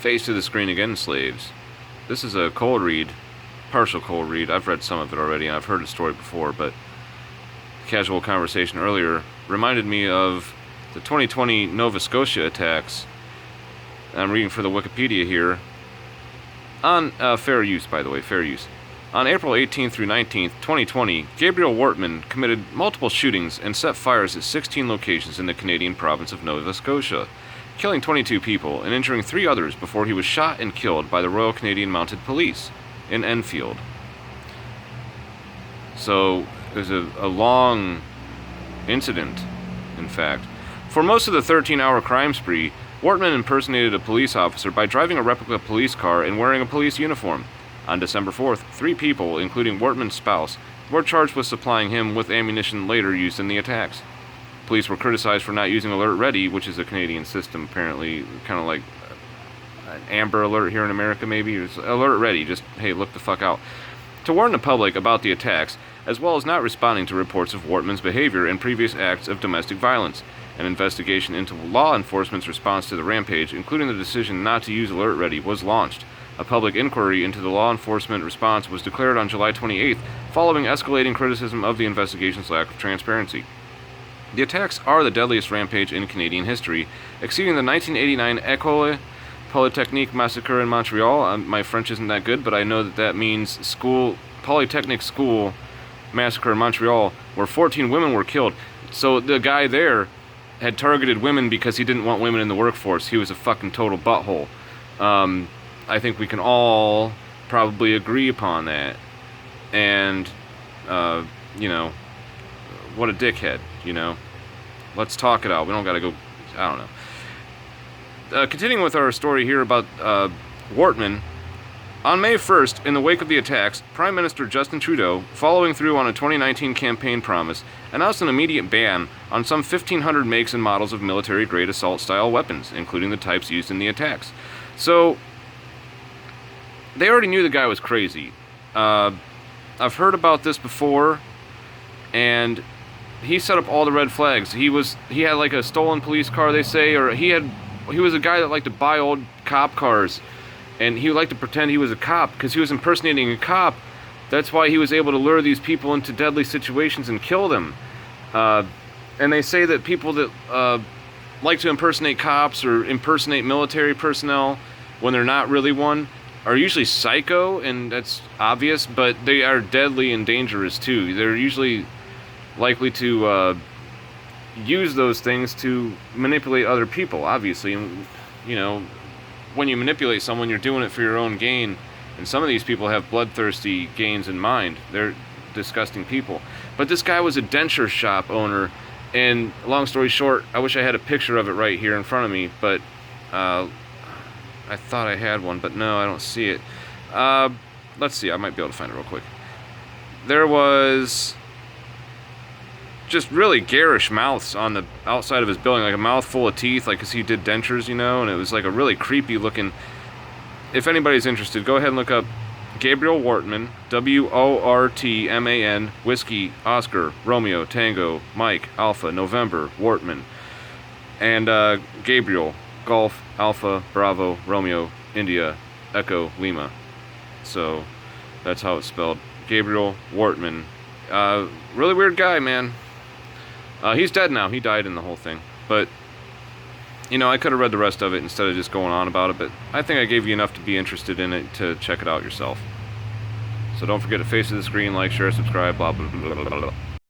Face to the screen again, slaves. This is a cold read, partial cold read. I've read some of it already, and I've heard the story before, but casual conversation earlier reminded me of the 2020 Nova Scotia attacks. I'm reading for the Wikipedia here. On fair use, by the way, fair use. On April 18th through 19th, 2020, Gabriel Wortman committed multiple shootings and set fires at 16 locations in the Canadian province of Nova Scotia, killing 22 people and injuring 3 others before he was shot and killed by the Royal Canadian Mounted Police in Enfield. So, there's a long incident, in fact. For most of the 13-hour crime spree, Wortman impersonated a police officer by driving a replica police car and wearing a police uniform. On December 4th, 3 people, including Wortman's spouse, were charged with supplying him with ammunition later used in the attacks. Police were criticized for not using Alert Ready, which is a Canadian system, apparently, kind of like an Amber Alert here in America, maybe. It's Alert Ready, just, hey, look the fuck out. To warn the public about the attacks, as well as not responding to reports of Wortman's behavior and previous acts of domestic violence. An investigation into law enforcement's response to the rampage, including the decision not to use Alert Ready, was launched. A public inquiry into the law enforcement response was declared on July 28th, following escalating criticism of the investigation's lack of transparency. The attacks are the deadliest rampage in Canadian history, exceeding the 1989 École Polytechnique massacre in Montreal. My French isn't that good, but I know that means Polytechnic School massacre in Montreal, where 14 women were killed. So the guy there had targeted women because he didn't want women in the workforce. He was a fucking total butthole. I think we can all probably agree upon that. And, you know, what a dickhead, you know. Let's talk it out. We don't gotta go, I don't know. Continuing with our story here about Wortman. On May 1st, in the wake of the attacks, Prime Minister Justin Trudeau, following through on a 2019 campaign promise, announced an immediate ban on some 1,500 makes and models of military-grade assault-style weapons, including the types used in the attacks. So, they already knew the guy was crazy. I've heard about this before, and he set up all the red flags. He had like a stolen police car, they say, or he was a guy that liked to buy old cop cars, and he liked to pretend he was a cop because he was impersonating a cop. That's why he was able to lure these people into deadly situations and kill them. And they say that people that like to impersonate cops or impersonate military personnel when they're not really one are usually psycho, and that's obvious, but they are deadly and dangerous too. They're usually likely to use those things to manipulate other people, obviously. And, you know, when you manipulate someone, you're doing it for your own gain. And some of these people have bloodthirsty gains in mind. They're disgusting people. But this guy was a denture shop owner, and long story short, I wish I had a picture of it right here in front of me, but I thought I had one, but no, I don't see it. Let's see, I might be able to find it real quick. There was just really garish mouths on the outside of his building, like a mouth full of teeth, like, 'cause he did dentures, you know, and it was like a really creepy looking. If anybody's interested, go ahead and look up Gabriel Wortman, Wortman, Whiskey, Oscar, Romeo, Tango, Mike, Alpha, November, Wortman, and Gabriel, Golf, Alpha, Bravo, Romeo, India, Echo, Lima. So that's how it's spelled. Gabriel Wortman. Really weird guy, man. He's dead now. He died in the whole thing. But, you know, I could have read the rest of it instead of just going on about it, but I think I gave you enough to be interested in it to check it out yourself. So don't forget to face to the screen, like, share, subscribe, blah, blah, blah, blah, blah.